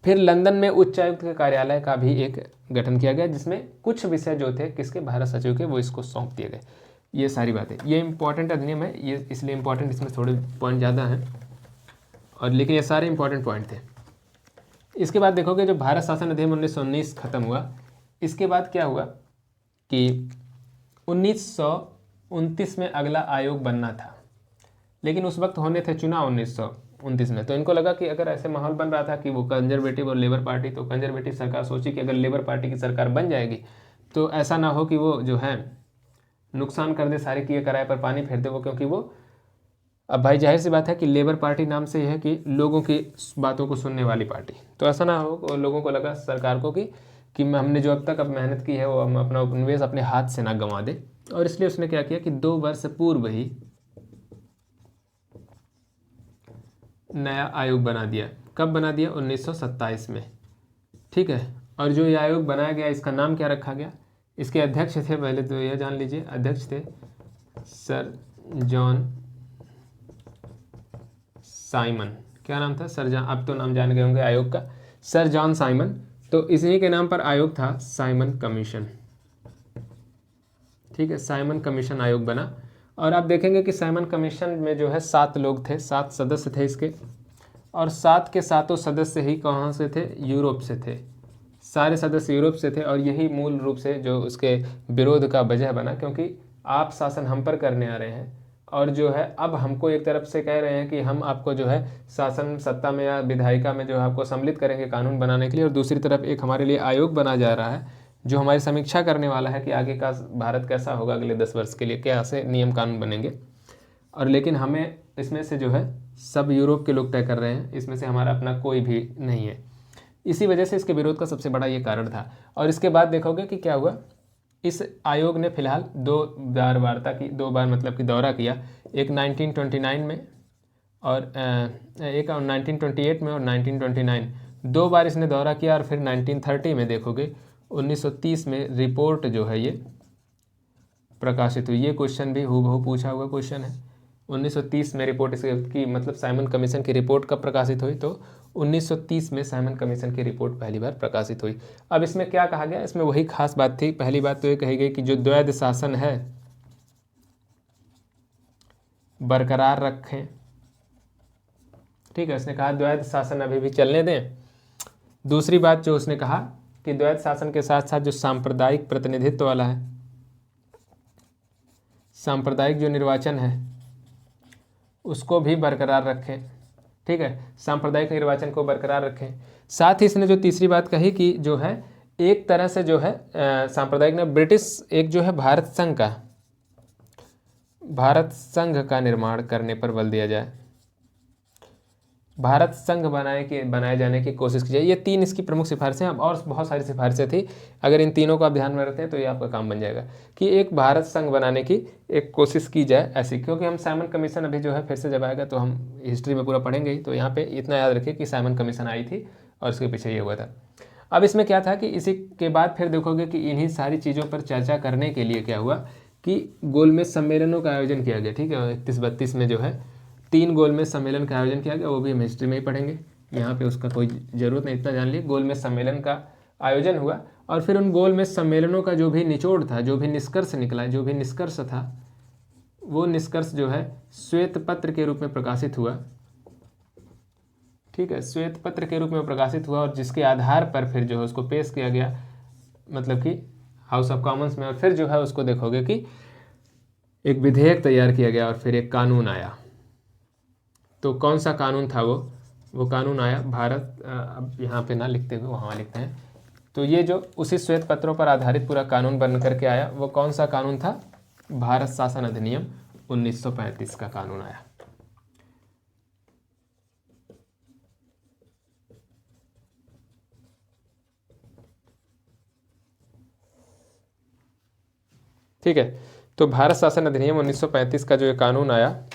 फिर लंदन में उच्चायुक्त के कार्यालय का भी एक गठन किया गया, जिसमें कुछ विषय जो थे किसके, भारत सचिव के, वो इसको सौंप दिए गए। ये सारी बातें, ये इंपॉर्टेंट अधिनियम है, ये इसलिए इंपॉर्टेंट, इसमें थोड़े पॉइंट ज़्यादा हैं और लेकिन ये सारे इंपॉर्टेंट पॉइंट थे। इसके बाद देखोगे जो भारत शासन अधिनियम 1919 खत्म हुआ, इसके बाद क्या हुआ कि 1929 में अगला आयोग बनना था, लेकिन उस वक्त होने थे चुनाव 1929 में। तो इनको लगा कि अगर ऐसे माहौल बन रहा था कि वो कंजर्वेटिव और लेबर पार्टी, तो कंजर्वेटिव सरकार सोची कि अगर लेबर पार्टी की सरकार बन जाएगी तो ऐसा ना हो कि वो जो है नुकसान कर दे, सारे किए कराए पर पानी फेर दे वो, क्योंकि वो, अब भाई जाहिर सी बात है कि लेबर पार्टी नाम से यह है कि लोगों की बातों को सुनने वाली पार्टी, तो ऐसा ना हो, लोगों को लगा सरकार को कि हमने जो अब तक मेहनत की है वो हम अपना उपनिवेश अपने हाथ से ना गंवा दे। और इसलिए उसने क्या किया कि 2 वर्ष पूर्व ही नया आयोग बना दिया। कब बना दिया, 1927 में। ठीक है, और जो ये आयोग बनाया गया इसका नाम क्या रखा गया, इसके अध्यक्ष थे, पहले तो यह जान लीजिए, अध्यक्ष थे सर जॉन साइमन। क्या नाम था, सर जॉन, आप तो नाम जान गए होंगे आयोग का, सर जॉन साइमन। तो इसी के नाम पर आयोग था साइमन कमीशन। ठीक है, साइमन कमीशन आयोग बना। और आप देखेंगे कि साइमन कमीशन में जो है 7 लोग थे, 7 सदस्य थे इसके, और 7 के 7 सदस्य ही कहाँ से थे, यूरोप से थे। सारे सदस्य यूरोप से थे और यही मूल रूप से जो उसके विरोध का वजह बना, क्योंकि आप शासन हम पर करने आ रहे हैं और जो है अब हमको एक तरफ से कह रहे हैं कि हम आपको जो है शासन सत्ता में या विधायिका में जो है आपको सम्मिलित करेंगे कानून बनाने के लिए, और दूसरी तरफ एक हमारे लिए आयोग बना जा रहा है जो हमारी समीक्षा करने वाला है कि आगे का भारत कैसा होगा, अगले 10 वर्ष के लिए क्या से नियम कानून बनेंगे। और लेकिन हमें इसमें से जो है सब यूरोप के लोग तय कर रहे हैं, इसमें से हमारा अपना कोई भी नहीं है। इसी वजह से इसके विरोध का सबसे बड़ा ये कारण था। और इसके बाद देखोगे कि क्या हुआ, इस आयोग ने फिलहाल 2 बार वार्ता की, 2 बार मतलब कि दौरा किया, एक 1929 में और एक 1928 में और 1929, 2 बार इसने दौरा किया। और फिर 1930 में देखोगे 1930 में रिपोर्ट जो है ये प्रकाशित हुई। ये क्वेश्चन भी हूबहू पूछा हुआ क्वेश्चन है। 1930 में रिपोर्ट इसकी, मतलब साइमन कमीशन की रिपोर्ट कब प्रकाशित हुई, तो 1930 में साइमन कमीशन की रिपोर्ट पहली बार प्रकाशित हुई। अब इसमें क्या कहा गया, इसमें वही खास बात थी। पहली बात तो ये कही गई कि जो द्वैध शासन है, बरकरार रखें। ठीक है, उसने कहा द्वैध शासन अभी भी चलने दें। दूसरी बात जो उसने कहा कि द्वैध शासन के साथ साथ जो सांप्रदायिक प्रतिनिधित्व वाला है, सांप्रदायिक जो निर्वाचन है उसको भी बरकरार रखें। ठीक है, सांप्रदायिक निर्वाचन को बरकरार रखें। साथ ही इसने जो तीसरी बात कही कि जो है एक तरह से जो है सांप्रदायिक ने ब्रिटिश एक जो है भारत संघ का निर्माण करने पर बल दिया जाए, भारत संघ बनाए जाने की कोशिश की जाए। ये तीन इसकी प्रमुख सिफारिशें, और बहुत सारी सिफारिशें थी। अगर इन तीनों को आप ध्यान में रखते हैं तो ये आपका काम बन जाएगा कि एक भारत संघ बनाने की एक कोशिश की जाए ऐसी। क्योंकि हम साइमन कमीशन अभी जो है फिर से जब आएगा तो हम हिस्ट्री में पूरा पढ़ेंगे ही, तो यहाँ पे इतना याद रखिए कि साइमन कमीशन आई थी और उसके पीछे ये हुआ था। अब इसमें क्या था कि इसी के बाद फिर देखोगे कि इन्हीं सारी चीज़ों पर चर्चा करने के लिए क्या हुआ कि गोलमेज सम्मेलनों का आयोजन किया गया। ठीक है, 31-32 में जो है 3 गोलमेज सम्मेलन का आयोजन किया गया, वो भी हम हिस्ट्री में ही पढ़ेंगे, यहाँ पे उसका कोई ज़रूरत नहीं, इतना जान लिए। गोलमेज सम्मेलन का आयोजन हुआ और फिर उन गोलमेज सम्मेलनों का जो भी निचोड़ था, जो भी निष्कर्ष निकला, जो भी निष्कर्ष था, वो निष्कर्ष जो है श्वेत पत्र के रूप में प्रकाशित हुआ। ठीक है, श्वेत पत्र के रूप में प्रकाशित हुआ और जिसके आधार पर फिर जो है उसको पेश किया गया, मतलब कि हाउस ऑफ कॉमन्स में, और फिर जो है उसको देखोगे कि एक विधेयक तैयार किया गया और फिर एक कानून आया। तो कौन सा कानून था वो कानून आया भारत, अब यहाँ पे ना लिखते हुए वहाँ लिखते हैं, तो ये जो उसी श्वेत पत्रों पर आधारित पूरा कानून बन करके आया, वो कौन सा कानून था? भारत शासन अधिनियम 1935 का कानून आया। ठीक है, तो भारत शासन अधिनियम 1935 का जो ये कानून आया,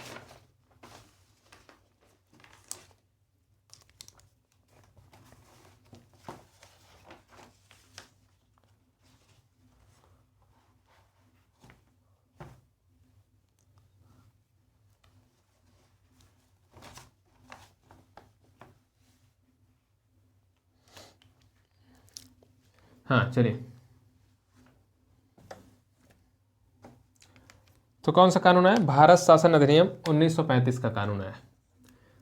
हाँ चलिए, तो कौन सा कानून आया? भारत शासन अधिनियम 1935 का कानून आया।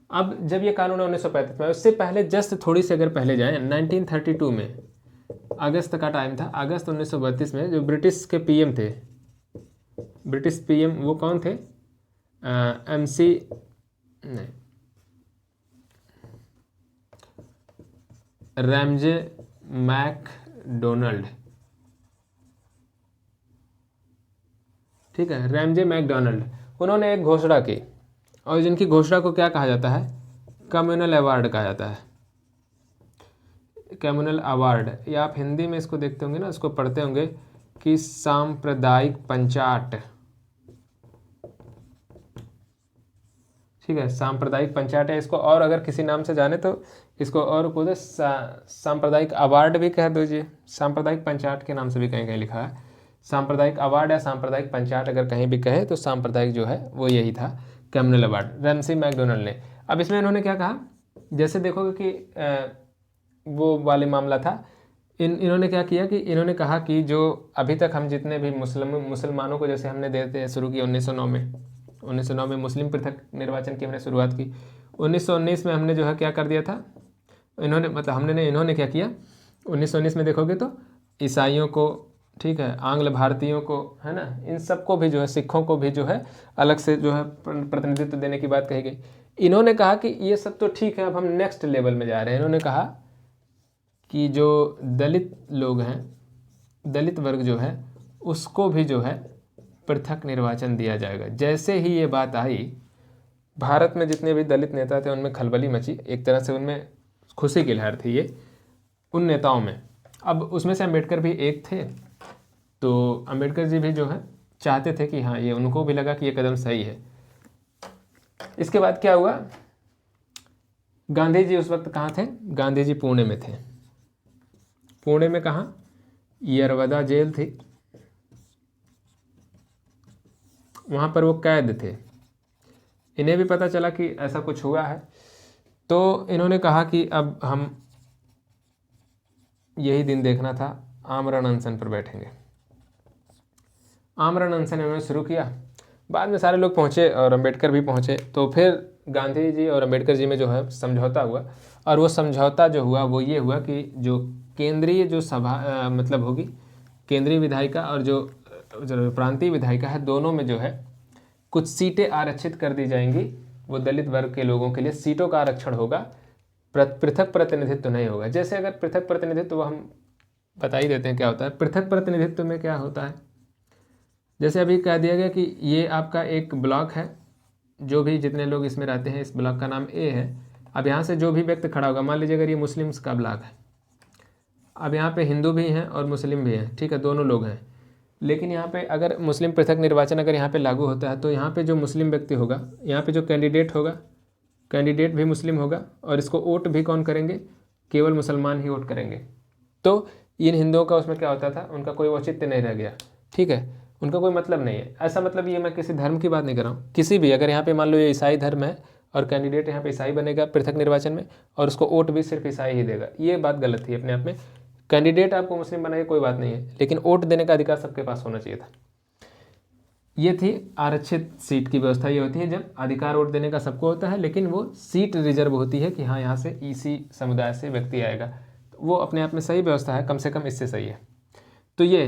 अब जब ये कानून 1935 में, उससे पहले जस्ट थोड़ी सी अगर पहले जाएं, 1932 में अगस्त का टाइम था, अगस्त 1932 में जो ब्रिटिश के पीएम थे, ब्रिटिश पीएम वो कौन थे? MC नहीं, रैमजे मैकडोनल्ड। ठीक है, रैमजे मैकडोनल्ड, उन्होंने एक घोषणा की, और जिनकी घोषणा को क्या कहा जाता है? कम्युनल अवार्ड कहा जाता है, कम्युनल अवार्ड, या आप हिंदी में इसको देखते होंगे ना, इसको पढ़ते होंगे कि सांप्रदायिक पंचाट। ठीक है, सांप्रदायिक पंचाट है, इसको और अगर किसी नाम से जाने तो इसको और को सांप्रदायिक अवार्ड भी कह दीजिए, सांप्रदायिक पंचाट के नाम से भी कहीं कहीं लिखा है। सांप्रदायिक अवार्ड या सांप्रदायिक पंचाट अगर कहीं भी कहे तो सांप्रदायिक जो है वो यही था, कम्युनल अवार्ड, रैमसी मैकडोनल्ड ने। अब इसमें इन्होंने क्या कहा, जैसे देखोगे कि वो वाले मामला था, इन्होंने क्या किया कि इन्होंने कहा कि जो अभी तक हम जितने भी मुसलमानों को जैसे हमने देते शुरू किया 1909 में मुस्लिम पृथक निर्वाचन की हमने शुरुआत की। 1919 में हमने जो है क्या कर दिया था, इन्होंने क्या किया, 1919 में देखोगे तो ईसाइयों को, ठीक है, आंग्ल भारतीयों को, है ना, इन सबको भी जो है, सिखों को भी जो है अलग से जो है प्रतिनिधित्व देने की बात कही गई। इन्होंने कहा कि ये सब तो ठीक है, अब हम नेक्स्ट लेवल में जा रहे हैं। इन्होंने कहा कि जो दलित लोग हैं, दलित वर्ग जो है, उसको भी जो है पृथक निर्वाचन दिया जाएगा। जैसे ही ये बात आई, भारत में जितने भी दलित नेता थे उनमें खलबली मची, एक तरह से उनमें खुशी की लहर थी ये उन नेताओं में। अब उसमें से अम्बेडकर भी एक थे, तो अम्बेडकर जी भी जो है चाहते थे कि हाँ, ये उनको भी लगा कि ये कदम सही है। इसके बाद क्या हुआ, गांधी जी उस वक्त कहाँ थे? गांधी जी पुणे में थे। पुणे में कहाँ? यरवदा जेल थी, वहाँ पर वो कैद थे। इन्हें भी पता चला कि ऐसा कुछ हुआ है, तो इन्होंने कहा कि अब हम यही दिन देखना था, आमरण अनशन पर बैठेंगे। आमरण अनशन इन्होंने शुरू किया। बाद में सारे लोग पहुँचे और अम्बेडकर भी पहुँचे, तो फिर गांधी जी और अम्बेडकर जी में जो है समझौता हुआ, और वो समझौता जो हुआ वो ये हुआ कि जो केंद्रीय जो सभा मतलब होगी केंद्रीय विधायिका और जो प्रांतीय विधायिका है, दोनों में जो है कुछ सीटें आरक्षित कर दी जाएंगी। वो दलित वर्ग के लोगों के लिए सीटों का आरक्षण होगा, पृथक प्रतिनिधित्व नहीं होगा। जैसे अगर पृथक प्रतिनिधित्व हम बता ही देते हैं क्या होता है। पृथक प्रतिनिधित्व में क्या होता है, जैसे अभी कह दिया गया कि ये आपका एक ब्लॉक है, जो भी जितने लोग इसमें रहते हैं, इस ब्लॉक का नाम ए है। अब यहाँ से जो भी व्यक्ति खड़ा होगा, मान लीजिए अगर ये मुस्लिम्स का ब्लॉक है, अब यहाँ पे हिंदू भी हैं और मुस्लिम भी हैं, ठीक है, दोनों लोग हैं। लेकिन यहाँ पे अगर मुस्लिम पृथक निर्वाचन अगर यहाँ पे लागू होता है, तो यहाँ पे जो मुस्लिम व्यक्ति होगा, यहाँ पे जो कैंडिडेट होगा, कैंडिडेट भी मुस्लिम होगा, और इसको वोट भी कौन करेंगे, केवल मुसलमान ही वोट करेंगे। तो इन हिंदुओं का उसमें क्या होता था, उनका कोई औचित्य नहीं रह गया, ठीक है, उनका कोई मतलब नहीं है। ऐसा मतलब ये मैं किसी धर्म की बात नहीं कर रहा हूँ, किसी भी, अगर यहाँ पे मान लो ये ईसाई धर्म है और कैंडिडेट यहाँ पे ईसाई बनेगा पृथक निर्वाचन में, और उसको वोट भी सिर्फ ईसाई ही देगा, ये बात गलत थी अपने आप में। कैंडिडेट आपको मुस्लिम बनाए कोई बात नहीं है, लेकिन वोट देने का अधिकार सबके पास होना चाहिए था। ये थी आरक्षित सीट की व्यवस्था। ये होती है जब अधिकार वोट देने का सबको होता है, लेकिन वो सीट रिजर्व होती है कि हाँ यहाँ से इसी समुदाय से व्यक्ति आएगा। वो अपने आप में सही व्यवस्था है, कम से कम इससे सही है। तो ये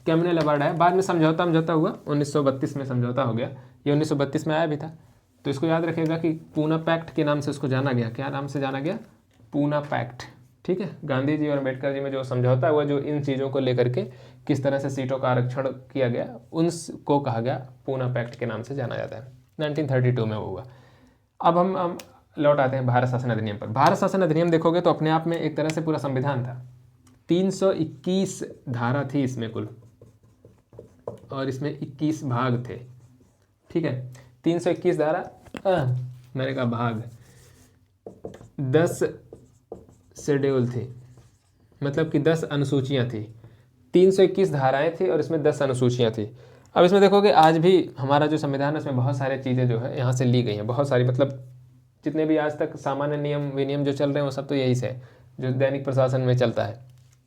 कम्युनल अवार्ड है। बाद में समझौता हुआ 1932 में समझौता हो गया, ये 1932 में आया भी था। तो इसको याद रखिएगा कि पूना पैक्ट के नाम से उसको जाना गया। क्या नाम से जाना गया, पूना पैक्ट, ठीक है। गांधी जी और अम्बेडकर जी में जो समझौता हुआ, जो इन चीज़ों को लेकर के किस तरह से सीटों का आरक्षण किया गया, उनको कहा गया पूना पैक्ट के नाम से जाना जाता है। 1932 में वो हुआ। अब हम लौट आते हैं भारत शासन अधिनियम पर। भारत शासन अधिनियम देखोगे तो अपने आप में एक तरह से पूरा संविधान था। 321 धारा थी इसमें कुल, और इसमें 21 भाग थे, ठीक है। 321 धारा, मैंने कहा भाग, 10 शेड्यूल थी, मतलब कि 10 अनुसूचियाँ थी। 321 धाराएं थी और इसमें 10 अनुसूचियाँ थी। अब इसमें देखोगे आज भी हमारा जो संविधान है उसमें बहुत सारी चीज़ें जो है यहाँ से ली गई हैं, बहुत सारी, मतलब जितने भी आज तक सामान्य नियम विनियम जो चल रहे हैं वो सब तो यही से है, जो दैनिक प्रशासन में चलता है,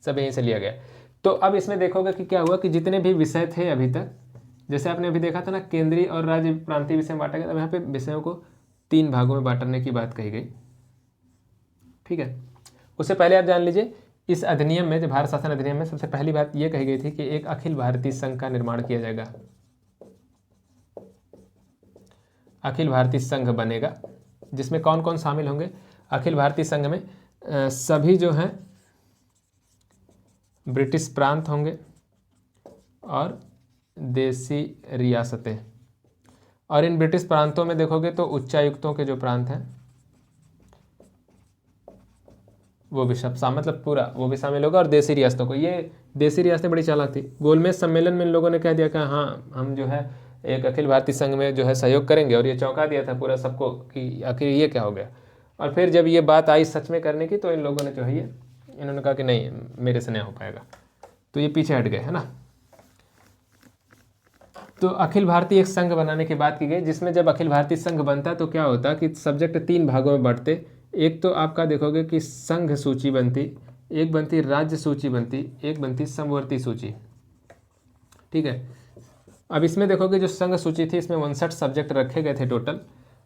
सब यहीं से लिया गया। तो अब इसमें देखोगे कि क्या हुआ कि जितने भी विषय थे अभी तक, जैसे आपने अभी देखा था ना, केंद्रीय और राज्य प्रांतीय विषय में बांटा गया, अब यहाँ पे विषयों को 3 भागों में बांटने की बात कही गई, ठीक है। उससे पहले आप जान लीजिए, इस अधिनियम में, जो भारत शासन अधिनियम में, सबसे पहली बात यह कही गई थी कि एक अखिल भारतीय संघ का निर्माण किया जाएगा। अखिल भारतीय संघ बनेगा, जिसमें कौन कौन शामिल होंगे। अखिल भारतीय संघ में सभी जो हैं ब्रिटिश प्रांत होंगे और देसी रियासतें, और इन ब्रिटिश प्रांतों में देखोगे तो उच्चायुक्तों के जो प्रांत हैं वो भी सब मतलब पूरा वो भी शामिल होगा, और देसी रियासतों को। ये देसी रियासतें बड़ी चालाक थी। गोलमेज सम्मेलन में इन लोगों ने कह दिया कि हाँ हम जो है एक अखिल भारतीय संघ में जो है सहयोग करेंगे, और ये चौंका दिया था पूरा सबको कि आखिर ये क्या हो गया। और फिर जब ये बात आई सच में करने की, तो इन लोगों ने जो है ये इन्होंने कहा कि नहीं, मेरे से नहीं हो पाएगा, तो ये पीछे हट गए, है ना। तो अखिल भारतीय एक संघ बनाने की बात की गई, जिसमें जब अखिल भारतीय संघ बनता तो क्या होता कि सब्जेक्ट 3 भागों में बढ़ते। एक तो आपका देखोगे कि संघ सूची बनती, एक बनती राज्य सूची बनती, एक बनती समवर्ती सूची, ठीक है। अब इसमें देखोगे जो संघ सूची थी, इसमें 59 सब्जेक्ट रखे गए थे टोटल,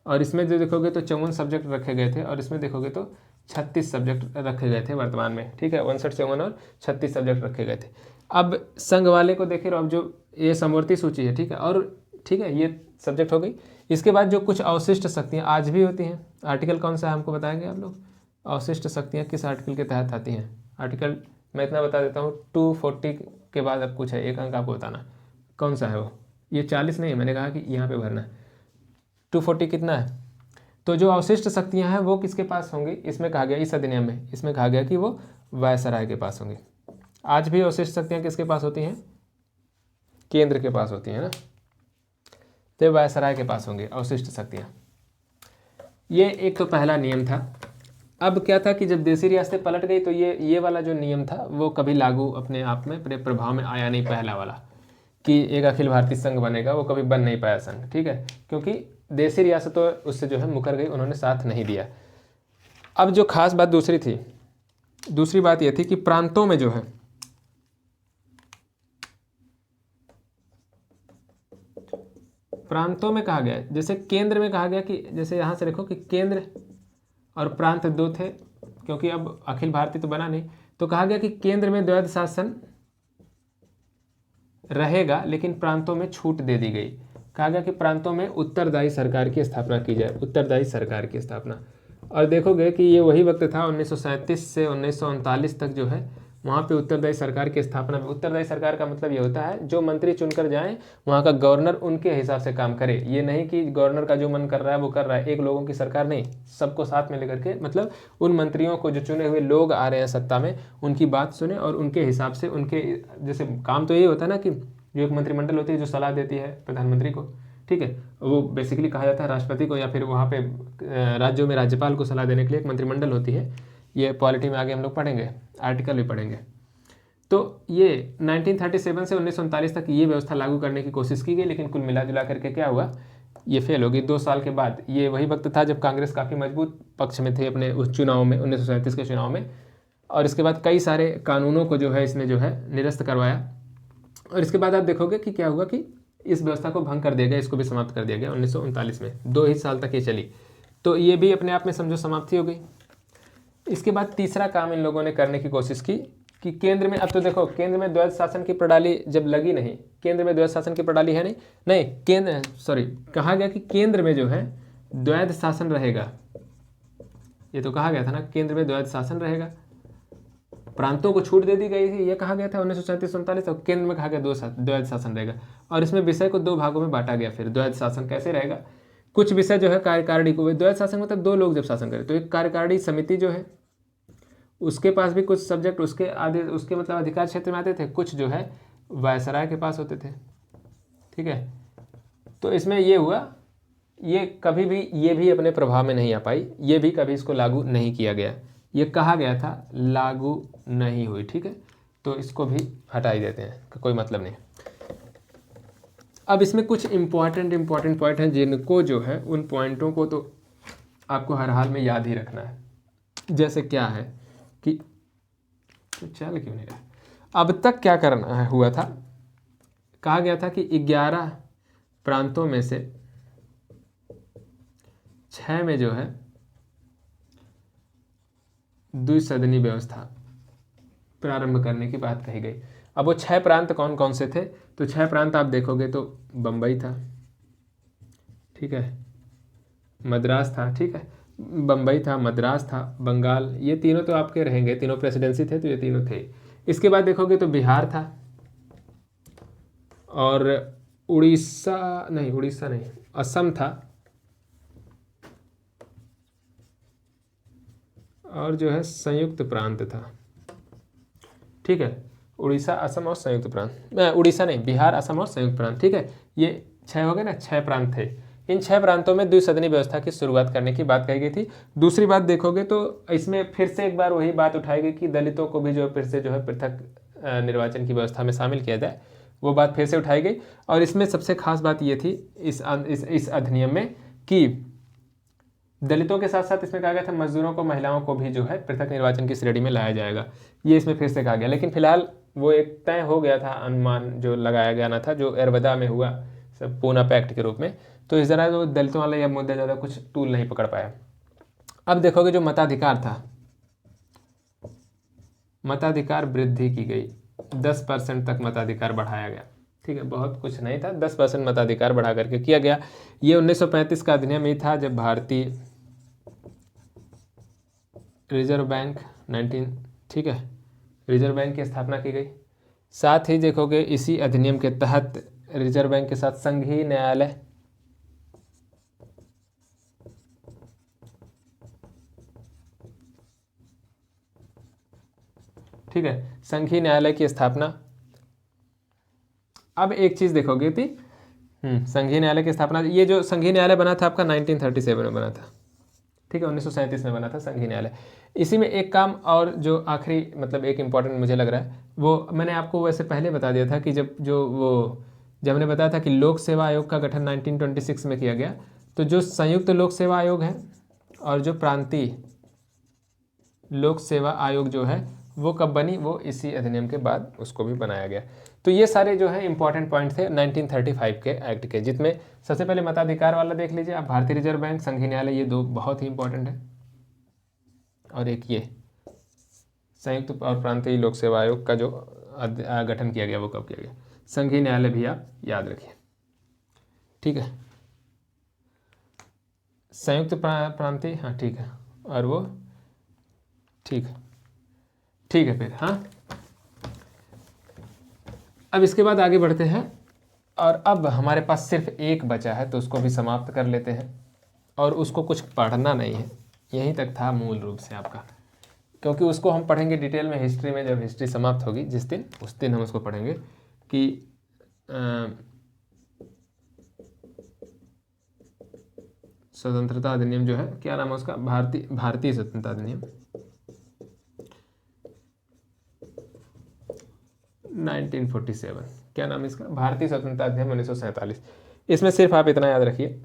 और इसमें जो देखोगे तो 54 सब्जेक्ट रखे गए थे, और इसमें देखोगे तो 36 सब्जेक्ट रखे गए थे वर्तमान में, ठीक है। 59, 54 और 36 सब्जेक्ट रखे गए थे। अब संघ वाले को देखिए, अब जो ये समवर्ती सूची है, ठीक है, और ठीक है, ये सब्जेक्ट हो गई। इसके बाद जो कुछ अवशिष्ट शक्तियाँ आज भी होती हैं, आर्टिकल कौन सा है हमको बताएंगे आप लोग। अवशिष्ट शक्तियाँ किस आर्टिकल के तहत आती हैं। आर्टिकल मैं इतना बता देता हूँ, 240 के बाद अब कुछ है, एक अंक आपको बताना कौन सा है वो। ये 40 नहीं है, मैंने कहा कि यहाँ पे भरना है। 240 कितना है। तो जो अवशिष्ट शक्तियाँ हैं वो किसके पास होंगी, इसमें कहा गया, इस अधिनियम में इसमें कहा गया कि वो वायसराय के पास होंगी। आज भी अवशिष्ट शक्तियाँ किसके पास होती हैं, केंद्र के पास होती हैं ना, तो वायसराय के पास होंगे अवशिष्ट शक्तियाँ। ये एक तो पहला नियम था। अब क्या था कि जब देसी रियासतें पलट गई, तो ये वाला जो नियम था वो कभी लागू अपने आप में प्रभाव में आया नहीं, पहला वाला कि एक अखिल भारतीय संघ बनेगा, वो कभी बन नहीं पाया संघ, ठीक है, क्योंकि देसी रियासतों उससे जो है मुकर गई, उन्होंने साथ नहीं दिया। अब जो खास बात दूसरी थी, दूसरी बात यह थी कि प्रांतों में जो है प्रांतों में कहा गया है, जैसे केंद्र में कहा गया कि जैसे यहाँ से देखो कि केंद्र और प्रांत दो थे, क्योंकि अब अखिल भारतीय तो बना नहीं, तो कहा गया कि केंद्र में द्वैध शासन रहेगा लेकिन प्रांतों में छूट दे दी गई। कहा गया कि प्रांतों में उत्तरदायी सरकार की स्थापना की जाए, उत्तरदायी सरकार की स्थापना। और देखोगे कि ये वही वक्त था 1937 से 1939 तक जो है वहाँ पे उत्तरदायी सरकार की स्थापना में। उत्तरदायी सरकार का मतलब ये होता है जो मंत्री चुनकर जाएं वहाँ का गवर्नर उनके हिसाब से काम करे। ये नहीं कि गवर्नर का जो मन कर रहा है वो कर रहा है, एक लोगों की सरकार नहीं, सबको साथ में लेकर के, मतलब उन मंत्रियों को जो चुने हुए लोग आ रहे हैं सत्ता में उनकी बात सुने और उनके हिसाब से उनके जैसे काम तो ये होता है ना कि जो एक मंत्रिमंडल होती है जो सलाह देती है प्रधानमंत्री को, ठीक है, वो बेसिकली कहा जाता है राष्ट्रपति को या फिर वहाँ पे राज्यों में राज्यपाल को सलाह देने के लिए एक मंत्रिमंडल होती है। ये पॉलिटी में आगे हम लोग पढ़ेंगे, आर्टिकल भी पढ़ेंगे। तो ये 1937 से 1939 तक ये व्यवस्था लागू करने की कोशिश की गई, लेकिन कुल मिला जुला करके क्या हुआ, ये फेल हो गई 2 साल के बाद। ये वही वक्त था जब कांग्रेस काफ़ी मजबूत पक्ष में थे अपने उस चुनाव में, 1937 के चुनाव में। और इसके बाद कई सारे कानूनों को जो है इसने जो है निरस्त करवाया। और इसके बाद आप देखोगे कि क्या हुआ कि इस व्यवस्था को भंग कर दिया गया, इसको भी समाप्त कर दिया गया 1939 में। 2 ही साल तक ये चली, तो ये भी अपने आप में समझो समाप्ति हो गई। इसके बाद तीसरा काम इन लोगों ने करने की कोशिश की कि केंद्र में, अब तो देखो केंद्र में द्वैध शासन की प्रणाली जब लगी नहीं, केंद्र में द्वैध शासन की प्रणाली है नहीं केंद्र, सॉरी, कहा गया कि केंद्र में जो है द्वैध शासन रहेगा। ये तो कहा गया था ना केंद्र में द्वैध शासन रहेगा, प्रांतों को छूट दे दी गई थी, ये कहा गया था 1937-39, और केंद्र में कहा गया द्वैध शासन रहेगा। और इसमें विषय को 2 भागों में बांटा गया। फिर द्वैध शासन कैसे रहेगा, कुछ विषय जो है कार्यकारिणी को, द्वैध शासन मतलब 2 लोग जब शासन करें तो एक कार्यकारिणी समिति जो है उसके पास भी कुछ सब्जेक्ट उसके आधे उसके मतलब अधिकार क्षेत्र में आते थे, कुछ जो है वायसराय के पास होते थे, ठीक है। तो इसमें ये हुआ, ये कभी भी ये भी अपने प्रभाव में नहीं आ पाई, ये भी कभी इसको लागू नहीं किया गया, ये कहा गया था लागू नहीं हुई, ठीक है। तो इसको भी हटा ही देते हैं, कोई मतलब नहीं। अब इसमें कुछ इंपॉर्टेंट पॉइंट हैं जिनको जो है उन पॉइंटों को तो आपको हर हाल में याद ही रखना है। जैसे क्या है कि तो चल क्यों नहीं रहा, अब तक क्या करना हुआ था, कहा गया था कि 11 प्रांतों में से 6 में जो है द्विसदनी व्यवस्था प्रारंभ करने की बात कही गई। अब वो 6 प्रांत कौन कौन से थे, तो 6 प्रांत आप देखोगे तो बम्बई था, ठीक है, मद्रास था, ठीक है, बम्बई था, मद्रास था, बंगाल, ये तीनों तो आपके रहेंगे, तीनों प्रेसिडेंसी थे तो ये तीनों थे। इसके बाद देखोगे तो बिहार था, और उड़ीसा नहीं, असम था, और जो है संयुक्त प्रांत था, ठीक है, उड़ीसा, असम और संयुक्त प्रांत, उड़ीसा नहीं, बिहार, असम और संयुक्त प्रांत, ठीक है। ये 6 हो गए ना, 6 प्रांत थे। इन 6 प्रांतों में द्विसदनी व्यवस्था की शुरुआत करने की बात कही गई थी। दूसरी बात देखोगे तो इसमें फिर से एक बार वही बात उठाई गई कि दलितों को भी जो है फिर से जो है पृथक निर्वाचन की व्यवस्था में शामिल किया जाए, वो बात फिर से उठाई गई। और इसमें सबसे खास बात ये थी इस अधिनियम में कि दलितों के साथ साथ इसमें कहा गया था मजदूरों को, महिलाओं को भी जो है पृथक निर्वाचन की श्रेणी में लाया जाएगा, ये इसमें फिर से कहा गया। लेकिन फिलहाल वो एक तय हो गया था, अनुमान जो लगाया गया ना था, जो एरबदा में हुआ सब पूना पैक्ट के रूप में, तो इस तरह जो दलितों वाला यह मुद्दा ज़्यादा कुछ टूल नहीं पकड़ पाया। अब देखोगे जो मताधिकार था, मताधिकार वृद्धि की गई, 10% तक मताधिकार बढ़ाया गया, ठीक है, बहुत कुछ नहीं था, 10% मताधिकार बढ़ा करके किया गया। ये 1935 का अधिनियम ही था जब भारतीय रिजर्व बैंक ठीक है, रिजर्व बैंक की स्थापना की गई। साथ ही देखोगे इसी अधिनियम के तहत रिजर्व बैंक के साथ संघीय न्यायालय, ठीक है, संघीय न्यायालय की स्थापना। अब एक चीज देखोगे थी, संघीय न्यायालय की स्थापना, ये जो संघीय न्यायालय बना था आपका 1937 में बना था, ठीक है, 1937 में बना था संघीय न्यायालय। इसी में एक काम और जो आखिरी मतलब एक इम्पॉर्टेंट मुझे लग रहा है, वो मैंने आपको वैसे पहले बता दिया था कि जब मैंने बताया था कि लोक सेवा आयोग का गठन 1926 में किया गया, तो जो संयुक्त लोक सेवा आयोग है और जो प्रांतीय लोक सेवा आयोग जो है वो कब बनी, वो इसी अधिनियम के बाद उसको भी बनाया गया। तो ये सारे जो है इंपॉर्टेंट पॉइंट थे 1935 के एक्ट के, जिसमें सबसे पहले मताधिकार वाला देख लीजिए आप, भारतीय रिजर्व बैंक, संघीय न्यायालय, ये दो बहुत ही इंपॉर्टेंट है। और एक ये संयुक्त और प्रांतीय लोक सेवा आयोग का जो गठन किया गया वो कब किया गया, संघीय न्यायालय भी आप याद रखिए, ठीक है। संयुक्त प्रांतीय, हाँ ठीक है, और वो ठीक है, ठीक है फिर, हाँ। अब इसके बाद आगे बढ़ते हैं, और अब हमारे पास सिर्फ एक बचा है तो उसको भी समाप्त कर लेते हैं, और उसको कुछ पढ़ना नहीं है, यहीं तक था मूल रूप से आपका, क्योंकि उसको हम पढ़ेंगे डिटेल में हिस्ट्री में, जब हिस्ट्री समाप्त होगी जिस दिन, उस दिन हम उसको पढ़ेंगे कि स्वतंत्रता अधिनियम जो है, क्या नाम है उसका, भारतीय स्वतंत्रता अधिनियम 1947, क्या नाम है इसका, भारतीय स्वतंत्रता अधिनियम 1947। इसमें सिर्फ आप इतना याद रखिए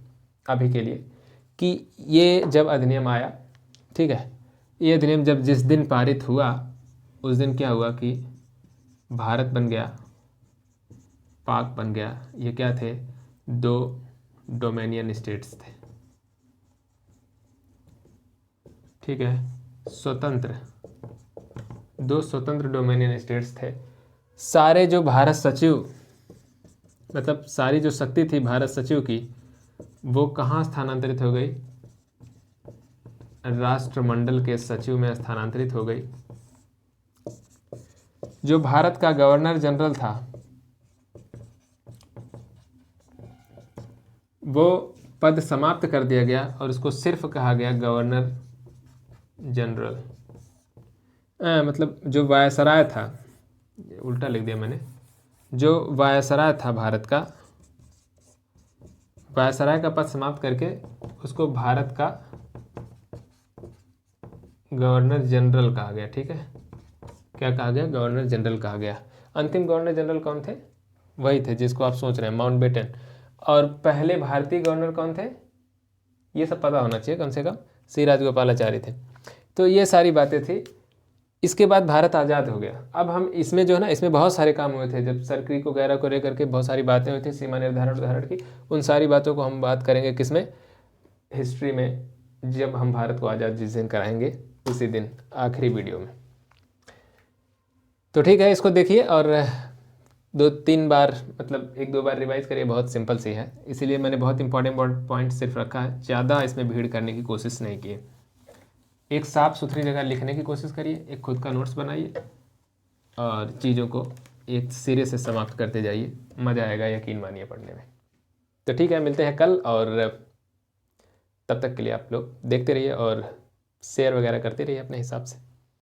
अभी के लिए कि ये जब अधिनियम आया, ठीक है, ये अधिनियम जब जिस दिन पारित हुआ उस दिन क्या हुआ कि भारत बन गया, पाक बन गया, ये क्या थे, दो डोमेनियन स्टेट्स थे, ठीक है, दो स्वतंत्र डोमेनियन स्टेट्स थे। सारे जो भारत सचिव, मतलब सारी जो शक्ति थी भारत सचिव की, वो कहाँ स्थानांतरित हो गई, राष्ट्रमंडल के सचिव में स्थानांतरित हो गई। जो भारत का गवर्नर जनरल था वो पद समाप्त कर दिया गया और उसको सिर्फ कहा गया गवर्नर जनरल, मतलब जो वायसराय था, उल्टा लिख दिया मैंने, जो वायसराय था भारत का, वायसराय का पद समाप्त करके उसको भारत का गवर्नर जनरल कहा गया, ठीक है, क्या कहा गया, गवर्नर जनरल कहा गया। अंतिम गवर्नर जनरल कौन थे, वही थे जिसको आप सोच रहे हैं, माउंटबेटन। और पहले भारतीय गवर्नर कौन थे, ये सब पता होना चाहिए कम से कम, श्री राजगोपालाचारी थे। तो ये सारी बातें थी। इसके बाद भारत आज़ाद हो गया। अब हम इसमें जो है ना, इसमें बहुत सारे काम हुए थे, जब सर्किल वगैरह को लेकर के बहुत सारी बातें हुई थी, सीमा निर्धारण की, उन सारी बातों को हम बात करेंगे किसमें, हिस्ट्री में, जब हम भारत को आज़ाद जिस दिन कराएंगे उसी दिन, आखिरी वीडियो में। तो ठीक है, इसको देखिए और 2-3 बार, मतलब 1-2 बार रिवाइज करिए, बहुत सिंपल सी है, इसीलिए मैंने बहुत इंपॉर्टेंट पॉइंट सिर्फ रखा है, ज़्यादा इसमें भीड़ करने की कोशिश नहीं की। एक साफ़ सुथरी जगह लिखने की कोशिश करिए, एक खुद का नोट्स बनाइए और चीज़ों को एक सिरे से समाप्त करते जाइए, मज़ा आएगा, यकीन मानिए पढ़ने में। तो ठीक है, मिलते हैं कल, और तब तक के लिए आप लोग देखते रहिए और शेयर वगैरह करते रहिए अपने हिसाब से।